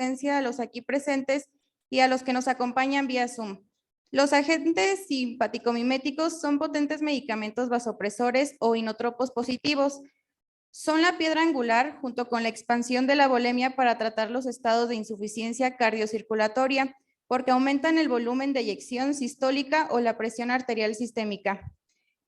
asistencia a los aquí presentes y a los que nos acompañan vía Zoom. Los agentes simpaticomiméticos son potentes medicamentos vasopresores o inotropos positivos. Son la piedra angular junto con la expansión de la volemia para tratar los estados de insuficiencia cardiocirculatoria, porque aumentan el volumen de eyección sistólica o la presión arterial sistémica.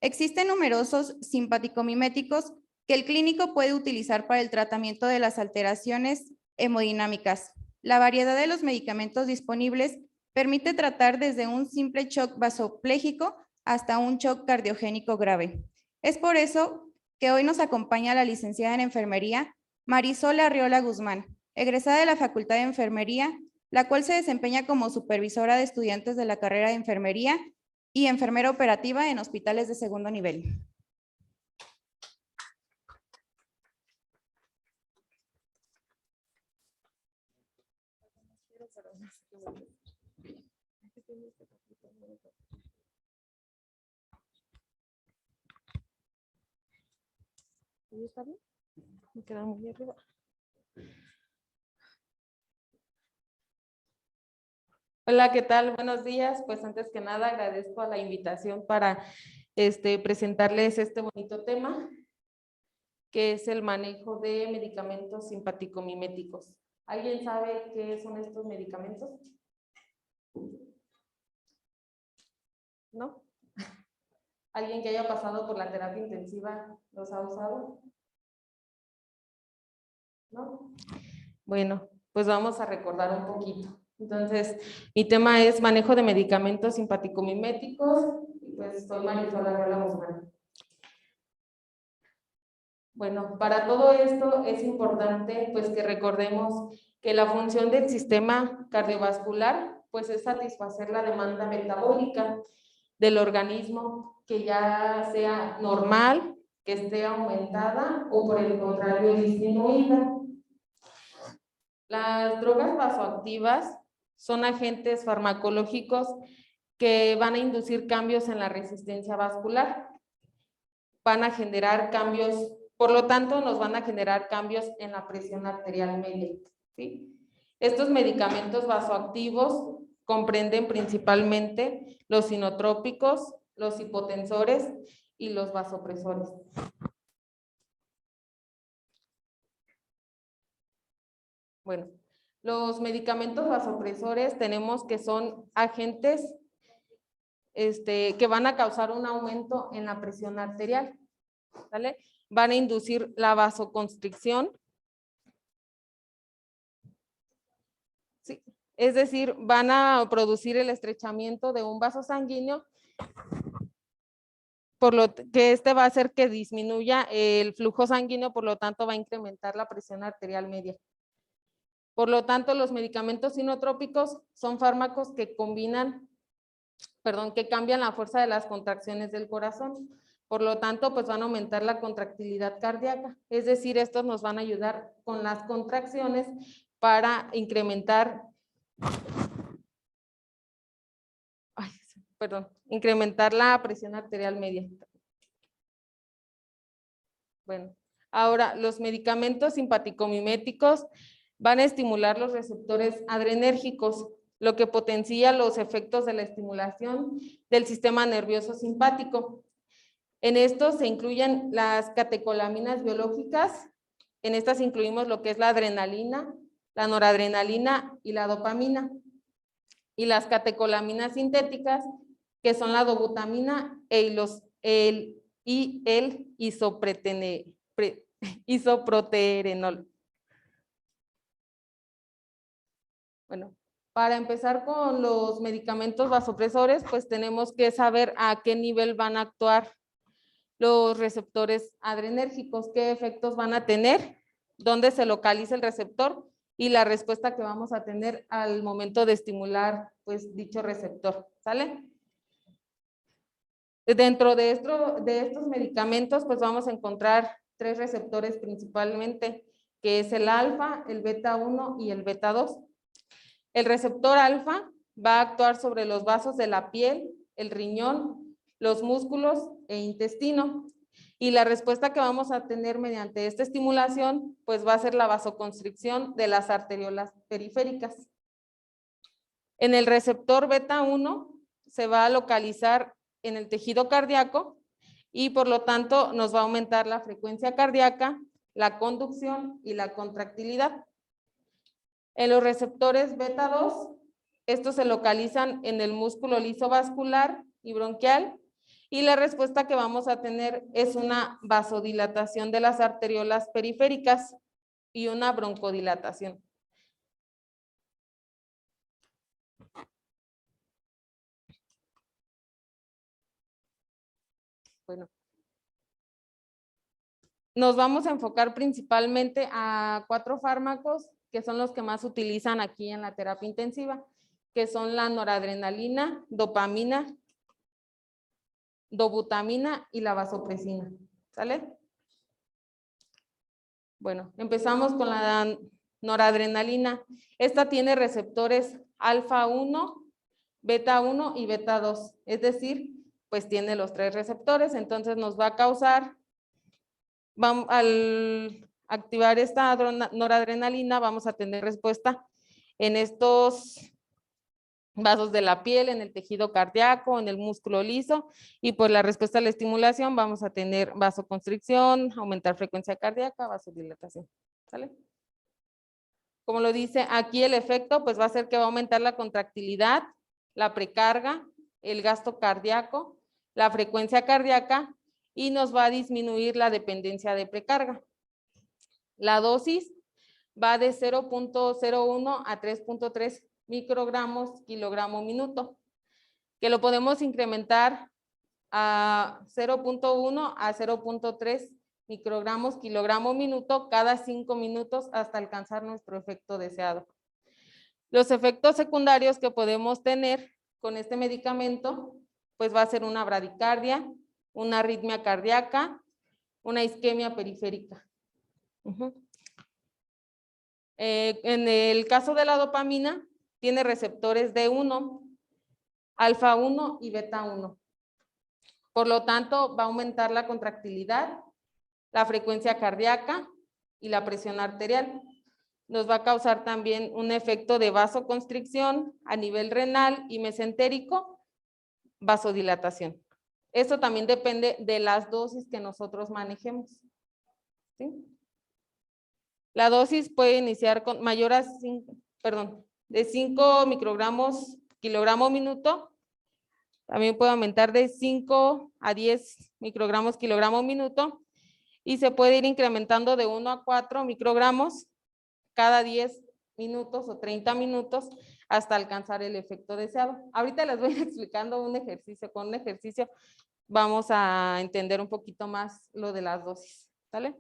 Existen numerosos simpaticomiméticos que el clínico puede utilizar para el tratamiento de las alteraciones hemodinámicas. La variedad de los medicamentos disponibles permite tratar desde un simple shock vasopléjico hasta un shock cardiogénico grave. Es por eso que hoy nos acompaña la licenciada en Enfermería, Marisol Arriola Guzmán, egresada de la Facultad de Enfermería, la cual se desempeña como supervisora de estudiantes de la carrera de Enfermería y enfermera operativa en hospitales de segundo nivel. ¿Está bien? Me queda muy arriba. Hola, ¿qué tal? Buenos días. Pues antes que nada agradezco la invitación para presentarles este bonito tema, que es el manejo de medicamentos simpaticomiméticos. ¿Alguien sabe qué son estos medicamentos? ¿No? ¿Alguien que haya pasado por la terapia intensiva los ha usado? ¿No? Bueno, pues vamos a recordar un poquito. Entonces, mi tema es manejo de medicamentos simpaticomiméticos y pues soy Marisol Arriola Guzmán. Bueno, para todo esto es importante pues que recordemos que la función del sistema cardiovascular pues es satisfacer la demanda metabólica del organismo, que ya sea normal, que esté aumentada o por el contrario disminuida. Las drogas vasoactivas son agentes farmacológicos que van a inducir cambios en la resistencia vascular, van a generar cambios, por lo tanto nos van a generar cambios en la presión arterial media, ¿sí? Estos medicamentos vasoactivos comprenden principalmente los inotrópicos, los hipotensores y los vasopresores. Bueno, los medicamentos vasopresores tenemos que son agentes que van a causar un aumento en la presión arterial, ¿vale? Van a inducir la vasoconstricción, ¿sí? Es decir, van a producir el estrechamiento de un vaso sanguíneo, por lo que va a hacer que disminuya el flujo sanguíneo, por lo tanto va a incrementar la presión arterial media. Por lo tanto, los medicamentos inotrópicos son fármacos que que cambian la fuerza de las contracciones del corazón. Por lo tanto, pues van a aumentar la contractilidad cardíaca. Es decir, estos nos van a ayudar con las contracciones para incrementar, incrementar la presión arterial media. Bueno, ahora los medicamentos simpaticomiméticos van a estimular los receptores adrenérgicos, lo que potencia los efectos de la estimulación del sistema nervioso simpático. En estos se incluyen las catecolaminas biológicas, en estas incluimos lo que es la adrenalina, la noradrenalina y la dopamina. Y las catecolaminas sintéticas, que son la dobutamina y el isoproterenol. Bueno, para empezar con los medicamentos vasopresores, pues tenemos que saber a qué nivel van a actuar los receptores adrenérgicos, qué efectos van a tener, dónde se localiza el receptor y la respuesta que vamos a tener al momento de estimular pues dicho receptor, ¿sale? Dentro de estos medicamentos pues vamos a encontrar 3 receptores principalmente, que es el alfa, el beta 1 y el beta 2. El receptor alfa va a actuar sobre los vasos de la piel, el riñón, los músculos e intestino. Y la respuesta que vamos a tener mediante esta estimulación, pues va a ser la vasoconstricción de las arteriolas periféricas. En el receptor beta 1 se va a localizar en el tejido cardíaco y por lo tanto nos va a aumentar la frecuencia cardíaca, la conducción y la contractilidad. En los receptores beta 2, estos se localizan en el músculo liso vascular y bronquial y la respuesta que vamos a tener es una vasodilatación de las arteriolas periféricas y una broncodilatación. Bueno, nos vamos a enfocar principalmente a 4 fármacos que son los que más utilizan aquí en la terapia intensiva, que son la noradrenalina, dopamina, dobutamina y la vasopresina. ¿Sale? Bueno, empezamos con la noradrenalina. Esta tiene receptores alfa 1, beta 1 y beta 2, es decir, pues tiene los 3 receptores, entonces nos va a causar, al activar esta noradrenalina, vamos a tener respuesta en estos vasos de la piel, en el tejido cardíaco, en el músculo liso, y por la respuesta a la estimulación vamos a tener vasoconstricción, aumentar frecuencia cardíaca, vasodilatación. ¿Sale? Como lo dice aquí, el efecto pues va a ser que va a aumentar la contractilidad, la precarga, el gasto cardíaco, la frecuencia cardíaca y nos va a disminuir la dependencia de precarga. La dosis va de 0.01 a 3.3 microgramos kilogramo minuto, que lo podemos incrementar a 0.1 a 0.3 microgramos kilogramo minuto cada 5 minutos hasta alcanzar nuestro efecto deseado. Los efectos secundarios que podemos tener con este medicamento, pues va a ser una bradicardia, una arritmia cardíaca, una isquemia periférica. En el caso de la dopamina, tiene receptores D1, alfa 1 y beta 1. Por lo tanto, va a aumentar la contractilidad, la frecuencia cardíaca y la presión arterial. Nos va a causar también un efecto de vasoconstricción a nivel renal y mesentérico, vasodilatación. Esto también depende de las dosis que nosotros manejemos. ¿Sí? La dosis puede iniciar con mayor a 5, de 5 microgramos kilogramo minuto. También puede aumentar de 5 a 10 microgramos kilogramo minuto y se puede ir incrementando de 1 a 4 microgramos cada 10 minutos o 30 minutos hasta alcanzar el efecto deseado. Ahorita les voy a ir explicando un ejercicio. Con un ejercicio vamos a entender un poquito más lo de las dosis, ¿sale?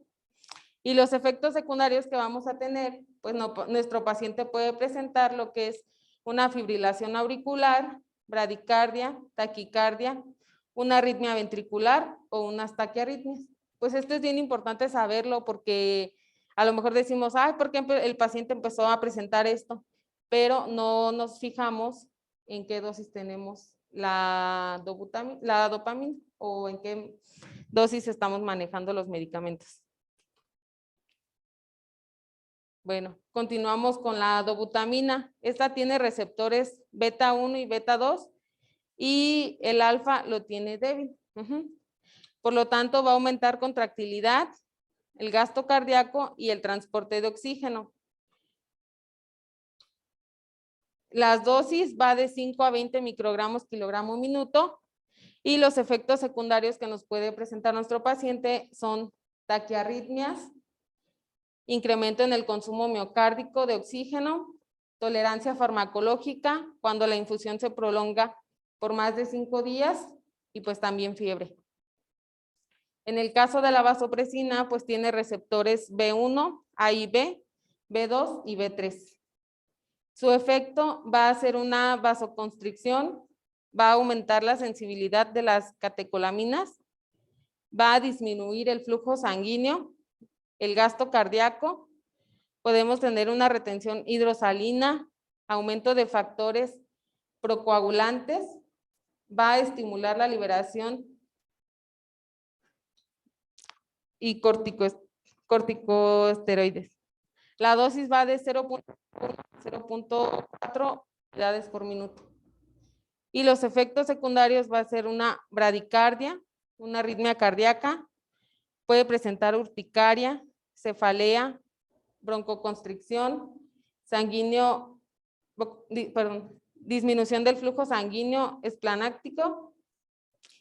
Y los efectos secundarios que vamos a tener, pues nuestro paciente puede presentar lo que es una fibrilación auricular, bradicardia, taquicardia, una arritmia ventricular o unas taquiarritmias. Pues esto es bien importante saberlo porque a lo mejor decimos, ay, ¿por qué el paciente empezó a presentar esto? Pero no nos fijamos en qué dosis tenemos la dopamina o en qué dosis estamos manejando los medicamentos. Bueno, continuamos con la dobutamina. Esta tiene receptores beta 1 y beta 2 y el alfa lo tiene débil. Por lo tanto, va a aumentar contractilidad, el gasto cardíaco y el transporte de oxígeno. Las dosis va de 5 a 20 microgramos kilogramo minuto y los efectos secundarios que nos puede presentar nuestro paciente son taquiarritmias, incremento en el consumo miocárdico de oxígeno, tolerancia farmacológica cuando la infusión se prolonga por más de 5 días y pues también fiebre. En el caso de la vasopresina, pues tiene receptores B1, A y B, B2 y B3. Su efecto va a ser una vasoconstricción, va a aumentar la sensibilidad de las catecolaminas, va a disminuir el flujo sanguíneo, el gasto cardíaco, podemos tener una retención hidrosalina, aumento de factores procoagulantes, va a estimular la liberación y corticosteroides. La dosis va de 0.1 a 0.4 unidades por minuto. Y los efectos secundarios va a ser una bradicardia, una arritmia cardíaca, puede presentar urticaria, cefalea, broncoconstricción, disminución del flujo sanguíneo esplanáctico,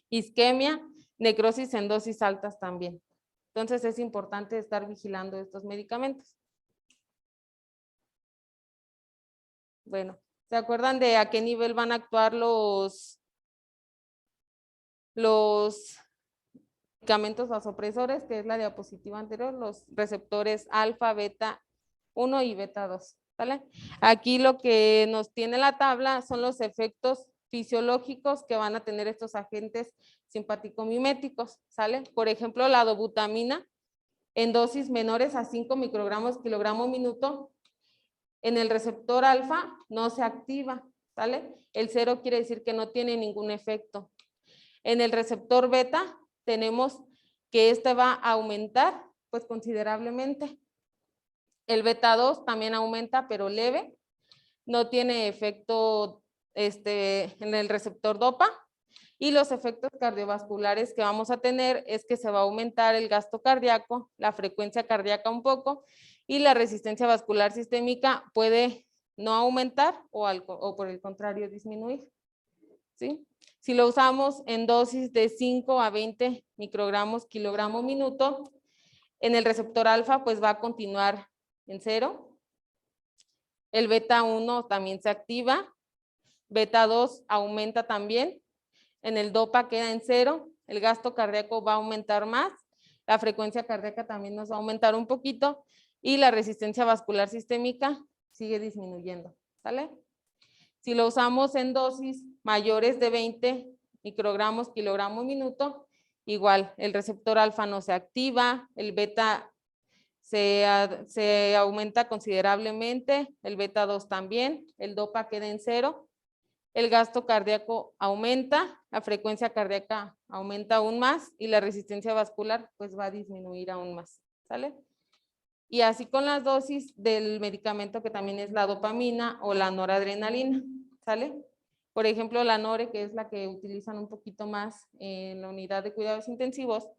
isquemia, necrosis en dosis altas también. Entonces es importante estar vigilando estos medicamentos. Bueno, ¿se acuerdan de a qué nivel van a actuar los medicamentos vasopresores, que es la diapositiva anterior, los receptores alfa, beta 1 y beta 2? ¿Sale? Aquí lo que nos tiene la tabla son los efectos fisiológicos que van a tener estos agentes simpaticomiméticos, ¿sale? Por ejemplo, la dobutamina en dosis menores a 5 microgramos kilogramo minuto, en el receptor alfa no se activa, ¿sale? El 0 quiere decir que no tiene ningún efecto. En el receptor beta tenemos que este va a aumentar pues considerablemente. El beta 2 también aumenta, pero leve. No tiene efecto en el receptor dopa. Y los efectos cardiovasculares que vamos a tener es que se va a aumentar el gasto cardíaco, la frecuencia cardíaca un poco, y la resistencia vascular sistémica puede no aumentar o por el contrario disminuir. ¿Sí? Si lo usamos en dosis de 5 a 20 microgramos kilogramo minuto, en el receptor alfa pues va a continuar en 0. El beta 1 también se activa, beta 2 aumenta también, en el dopa queda en 0, el gasto cardíaco va a aumentar más, la frecuencia cardíaca también nos va a aumentar un poquito y la resistencia vascular sistémica sigue disminuyendo, ¿sale? Si lo usamos en dosis mayores de 20 microgramos kilogramo minuto, igual el receptor alfa no se activa, el beta se aumenta considerablemente, el beta 2 también, el dopa queda en 0, el gasto cardíaco aumenta, la frecuencia cardíaca aumenta aún más y la resistencia vascular pues va a disminuir aún más, ¿sale? Y así con las dosis del medicamento que también es la dopamina o la noradrenalina, ¿sale? Por ejemplo, la nore, que es la que utilizan un poquito más en la unidad de cuidados intensivos,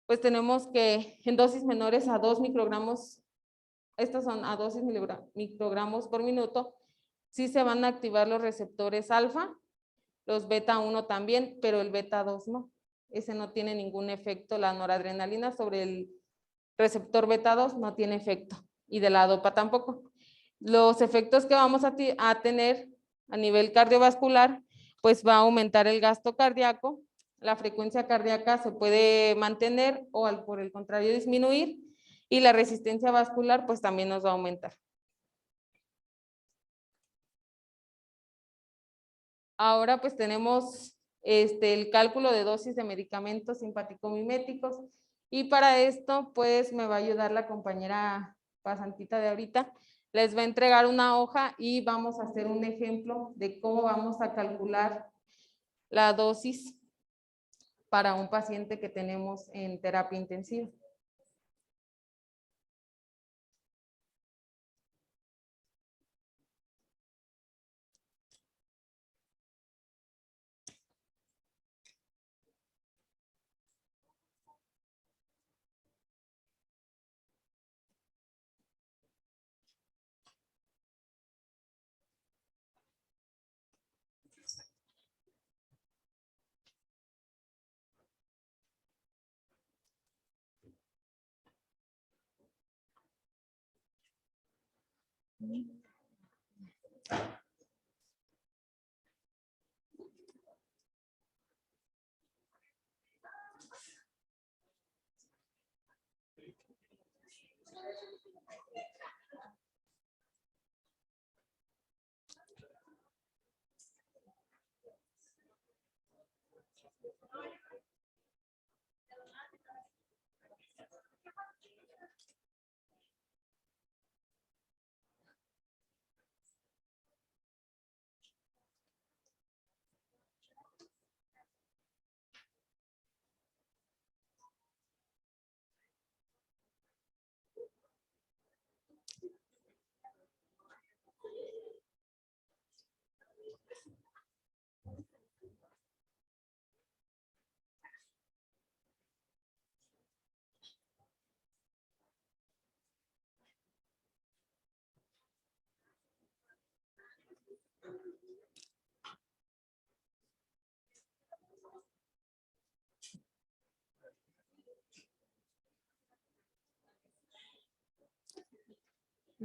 pues tenemos que en dosis menores a 2 microgramos, estas son a dosis microgramos por minuto, sí se van a activar los receptores alfa, los beta 1 también, pero el beta 2 no. Ese no tiene ningún efecto, la noradrenalina sobre el receptor beta 2 no tiene efecto y de la dopa tampoco. Los efectos que vamos a tener a nivel cardiovascular, pues va a aumentar el gasto cardíaco, la frecuencia cardíaca se puede mantener o por el contrario disminuir y la resistencia vascular pues también nos va a aumentar. Ahora pues tenemos el cálculo de dosis de medicamentos simpaticomiméticos y para esto pues me va a ayudar la compañera pasantita de ahorita. Les va a entregar una hoja y vamos a hacer un ejemplo de cómo vamos a calcular la dosis para un paciente que tenemos en terapia intensiva.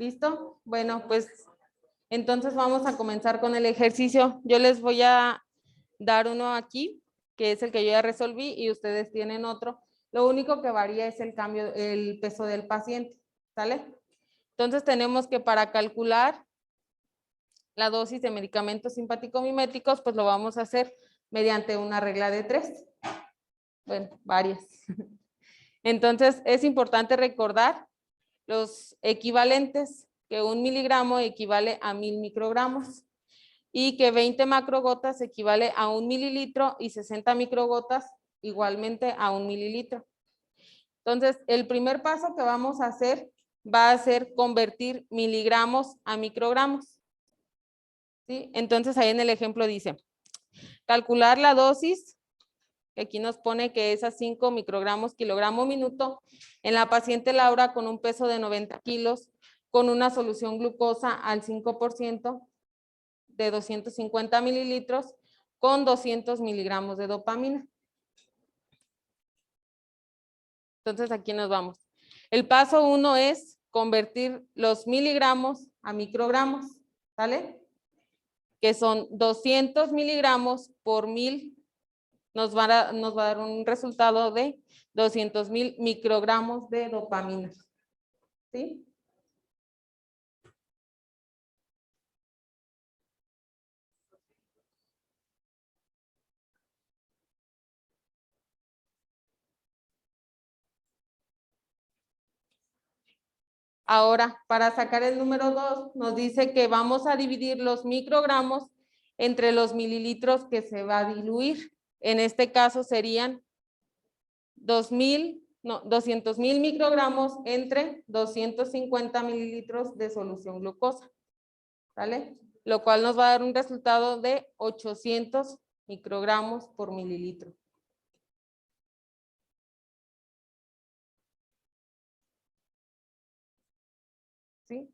¿Listo? Bueno, pues entonces vamos a comenzar con el ejercicio. Yo les voy a dar uno aquí, que es el que yo ya resolví, y ustedes tienen otro. Lo único que varía es el cambio, el peso del paciente, ¿sale? Entonces tenemos que para calcular la dosis de medicamentos simpático-miméticos, pues lo vamos a hacer mediante una regla de 3. Bueno, varias. Entonces es importante recordar los equivalentes, que 1 miligramo equivale a 1000 microgramos y que 20 macrogotas equivale a 1 mililitro y 60 microgotas igualmente a 1 mililitro. Entonces, el primer paso que vamos a hacer va a ser convertir miligramos a microgramos. ¿Sí? Entonces, ahí en el ejemplo dice, calcular la dosis, que aquí nos pone que es a 5 microgramos kilogramo minuto, en la paciente Laura con un peso de 90 kilos, con una solución glucosa al 5% de 250 mililitros, con 200 miligramos de dopamina. Entonces aquí nos vamos. El paso 1 es convertir los miligramos a microgramos, ¿sale? Que son 200 miligramos por 1000, nos va a dar un resultado de 200,000 microgramos de dopamina, ¿sí? Ahora, para sacar el número 2, nos dice que vamos a dividir los microgramos entre los mililitros que se va a diluir. En este caso serían 200,000 microgramos entre 250 mililitros de solución glucosa, ¿vale? Lo cual nos va a dar un resultado de 800 microgramos por mililitro. ¿Sí?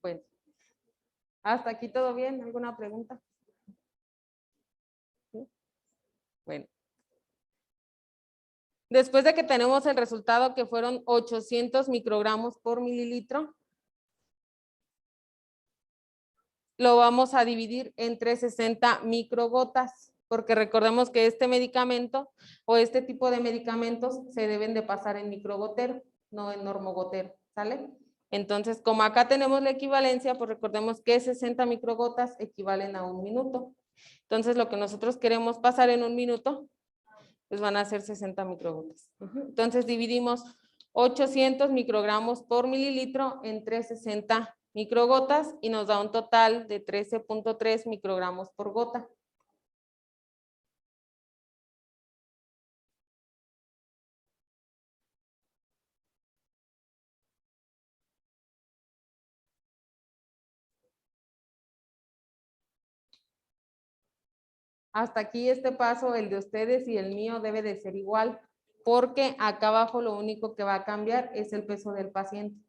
Bueno, hasta aquí todo bien. ¿Alguna pregunta? ¿Sí? Bueno. Después de que tenemos el resultado que fueron 800 microgramos por mililitro, lo vamos a dividir entre 60 microgotas, porque recordemos que este medicamento o este tipo de medicamentos se deben de pasar en microgotero, no en normogotero, ¿sale? Entonces, como acá tenemos la equivalencia, pues recordemos que 60 microgotas equivalen a 1 minuto. Entonces, lo que nosotros queremos pasar en 1 minuto, pues van a ser 60 microgotas. Entonces, dividimos 800 microgramos por mililitro entre 60 microgotas y nos da un total de 13.3 microgramos por gota. Hasta aquí este paso, el de ustedes y el mío debe de ser igual, porque acá abajo lo único que va a cambiar es el peso del paciente.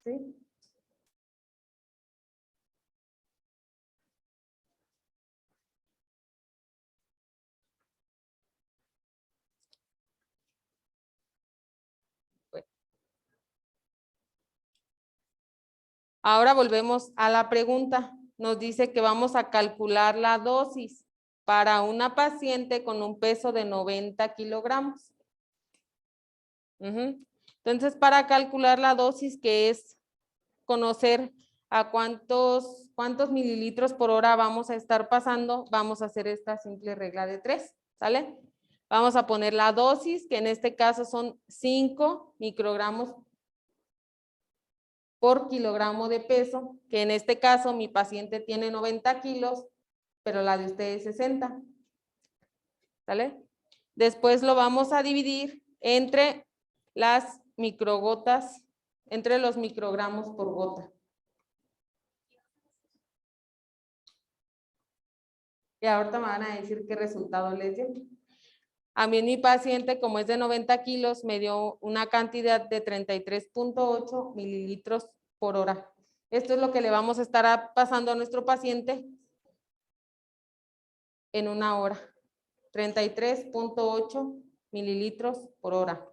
¿Sí? Bueno. Ahora volvemos a la pregunta. Nos dice que vamos a calcular la dosis para una paciente con un peso de 90 kilogramos. Entonces, para calcular la dosis, que es conocer a cuántos mililitros por hora vamos a estar pasando, vamos a hacer esta simple regla de 3, ¿sale? Vamos a poner la dosis, que en este caso son 5 microgramos por kilogramo de peso, que en este caso mi paciente tiene 90 kilos, pero la de ustedes 60, ¿sale? Después lo vamos a dividir entre las microgotas, entre los microgramos por gota. Y ahorita me van a decir qué resultado les dio. A mí mi paciente, como es de 90 kilos, me dio una cantidad de 33.8 mililitros por hora. Esto es lo que le vamos a estar pasando a nuestro paciente en una hora. 33.8 mililitros por hora.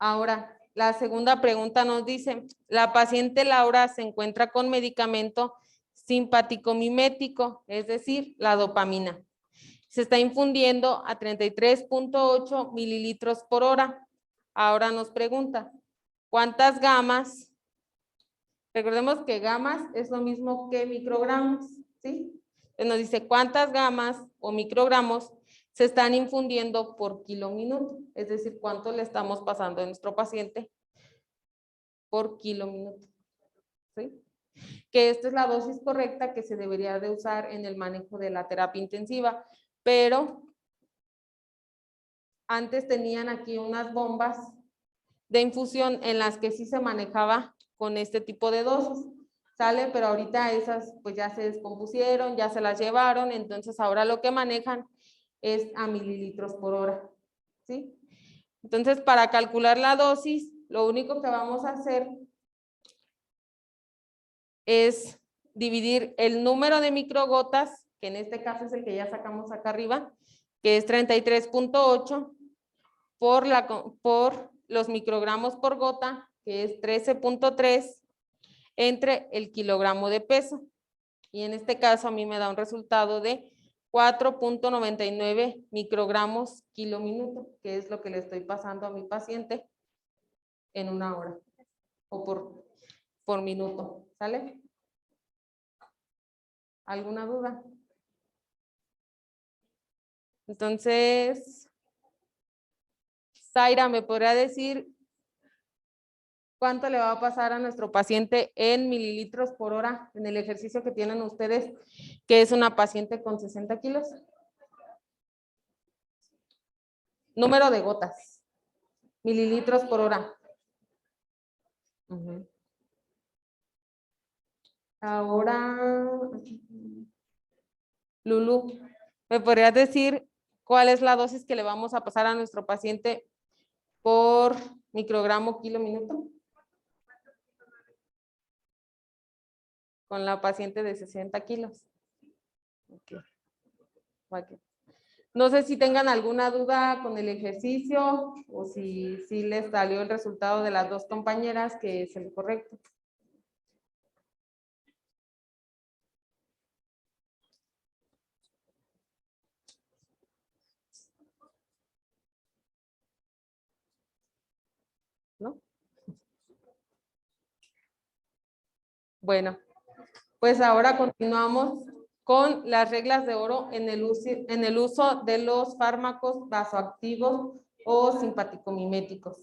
Ahora, la segunda pregunta nos dice, la paciente Laura se encuentra con medicamento simpático mimético, es decir, la dopamina. Se está infundiendo a 33.8 mililitros por hora. Ahora nos pregunta, ¿cuántas gamas? Recordemos que gamas es lo mismo que microgramos, ¿sí? Entonces nos dice, ¿cuántas gamas o microgramos se están infundiendo por kilóminuto? Es decir, ¿cuánto le estamos pasando a nuestro paciente por kilóminuto? ¿Sí? Que esta es la dosis correcta que se debería de usar en el manejo de la terapia intensiva, pero antes tenían aquí unas bombas de infusión en las que sí se manejaba con este tipo de dosis, ¿sale? Pero ahorita esas pues ya se descompusieron, ya se las llevaron, entonces ahora lo que manejan es a mililitros por hora, ¿sí? Entonces, para calcular la dosis, lo único que vamos a hacer es dividir el número de microgotas, que en este caso es el que ya sacamos acá arriba, que es 33.8, por los microgramos por gota, que es 13.3, entre el kilogramo de peso. Y en este caso a mí me da un resultado de 4.99 microgramos kilóminuto, que es lo que le estoy pasando a mi paciente en una hora o por minuto. ¿Sale? ¿Alguna duda? Entonces, Zaira, ¿me podría decir cuánto le va a pasar a nuestro paciente en mililitros por hora en el ejercicio que tienen ustedes, que es una paciente con 60 kilos? Número de gotas, mililitros por hora. Ahora, Lulu, ¿me podrías decir cuál es la dosis que le vamos a pasar a nuestro paciente por microgramo kilo minuto? Con la paciente de 60 kilos. Okay. Okay. No sé si tengan alguna duda con el ejercicio o si les salió el resultado de las dos compañeras que es el correcto. ¿No? Bueno, pues ahora continuamos con las reglas de oro en el uso de los fármacos vasoactivos o simpaticomiméticos.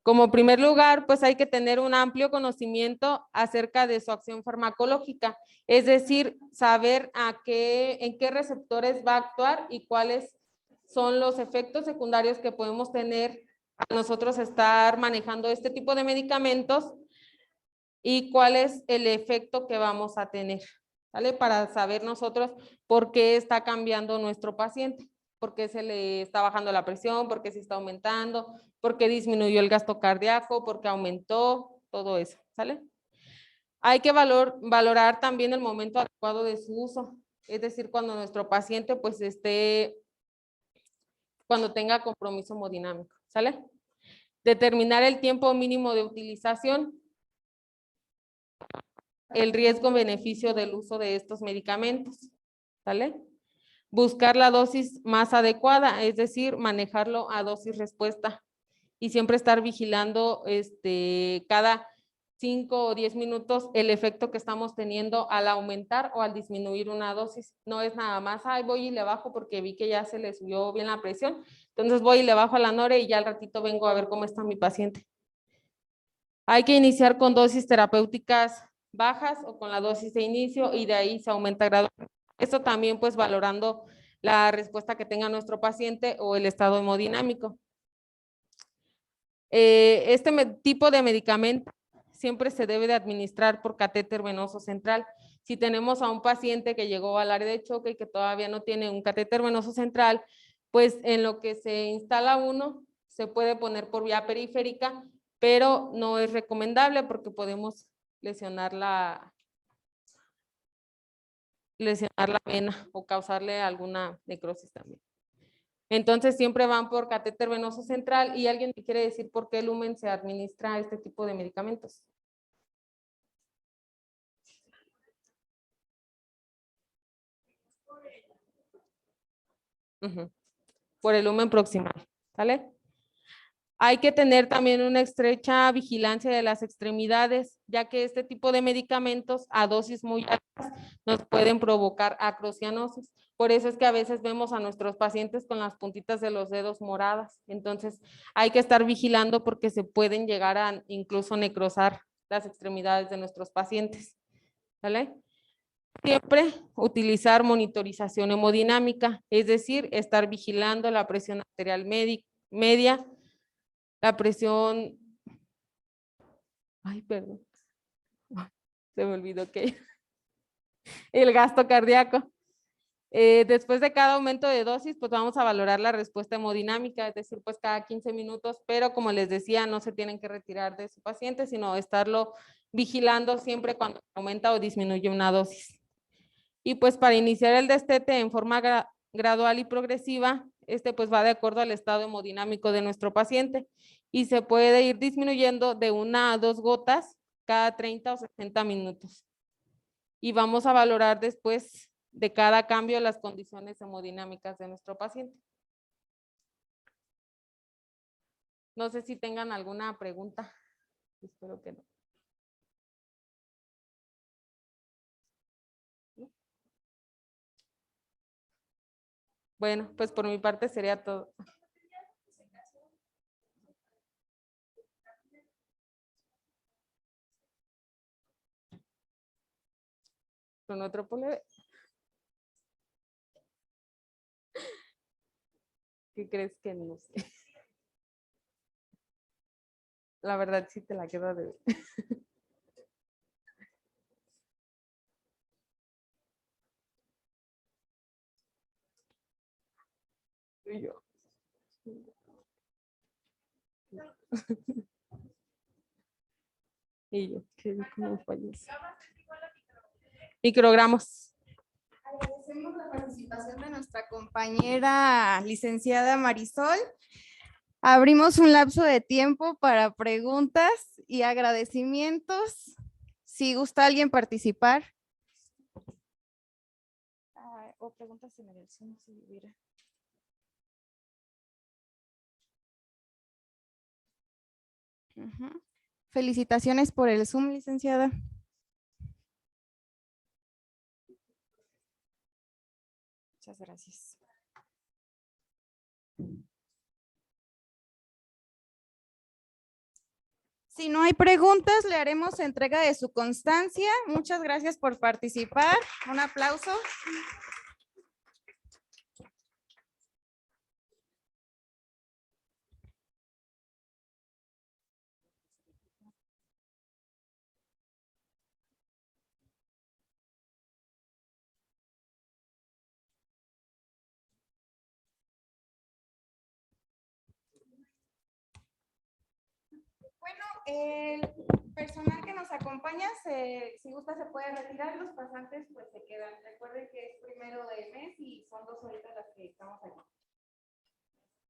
Como primer lugar, pues hay que tener un amplio conocimiento acerca de su acción farmacológica, es decir, saber en qué receptores va a actuar y cuáles son los efectos secundarios que podemos tener a nosotros estar manejando este tipo de medicamentos y cuál es el efecto que vamos a tener, ¿vale? Para saber nosotros por qué está cambiando nuestro paciente, por qué se le está bajando la presión, por qué se está aumentando, por qué disminuyó el gasto cardíaco, por qué aumentó, todo eso, ¿sale? Hay que valorar también el momento adecuado de su uso, es decir, cuando nuestro paciente pues cuando tenga compromiso hemodinámico, ¿sale? Determinar el tiempo mínimo de utilización, el riesgo-beneficio del uso de estos medicamentos, ¿sale? Buscar la dosis más adecuada, es decir, manejarlo a dosis respuesta y siempre estar vigilando cada 5 o 10 minutos el efecto que estamos teniendo al aumentar o al disminuir una dosis. No es nada más, ay, voy y le bajo porque vi que ya se le subió bien la presión, entonces voy y le bajo a la nore y ya al ratito vengo a ver cómo está mi paciente. Hay que iniciar con dosis terapéuticas bajas o con la dosis de inicio y de ahí se aumenta gradualmente. Esto también pues valorando la respuesta que tenga nuestro paciente o el estado hemodinámico. Tipo de medicamento siempre se debe de administrar por catéter venoso central. Si tenemos a un paciente que llegó al área de choque y que todavía no tiene un catéter venoso central, pues en lo que se instala uno, se puede poner por vía periférica, pero no es recomendable porque podemos lesionar la vena o causarle alguna necrosis también. Entonces siempre van por catéter venoso central y alguien me quiere decir por qué Lumen se administra este tipo de medicamentos. Por el lumen proximal, ¿sale? Hay que tener también una estrecha vigilancia de las extremidades, ya que este tipo de medicamentos a dosis muy altas nos pueden provocar acrocianosis. Por eso es que a veces vemos a nuestros pacientes con las puntitas de los dedos moradas. Entonces hay que estar vigilando porque se pueden llegar a incluso necrosar las extremidades de nuestros pacientes, ¿vale? Siempre utilizar monitorización hemodinámica, es decir, estar vigilando la presión arterial media, la presión, perdón, se me olvidó que el gasto cardíaco. Después de cada aumento de dosis, pues vamos a valorar la respuesta hemodinámica, es decir, pues cada 15 minutos, pero como les decía, no se tienen que retirar de su paciente, sino estarlo vigilando siempre cuando aumenta o disminuye una dosis. Y pues para iniciar el destete en forma gradual y progresiva, pues va de acuerdo al estado hemodinámico de nuestro paciente y se puede ir disminuyendo de 1 a 2 gotas cada 30 o 60 minutos. Y vamos a valorar después de cada cambio las condiciones hemodinámicas de nuestro paciente. No sé si tengan alguna pregunta. Espero que no. Bueno, pues por mi parte sería todo. Con otro poleve. ¿Qué crees que no sé? La verdad sí te la quedo de ver. Y yo. Y yo, ¿cómo fallece? Microgramos. Agradecemos la participación de nuestra compañera licenciada Marisol. Abrimos un lapso de tiempo para preguntas y agradecimientos. Si gusta alguien participar. O preguntas en el Zoom, si hubiera. Felicitaciones por el Zoom, licenciada. Muchas gracias. Si no hay preguntas, le haremos entrega de su constancia. Muchas gracias por participar. Un aplauso. Bueno, el personal que nos acompaña, si gusta se puede retirar, los pasantes pues se quedan. Recuerden que es 1 de mes y son 2 horitas las que estamos aquí.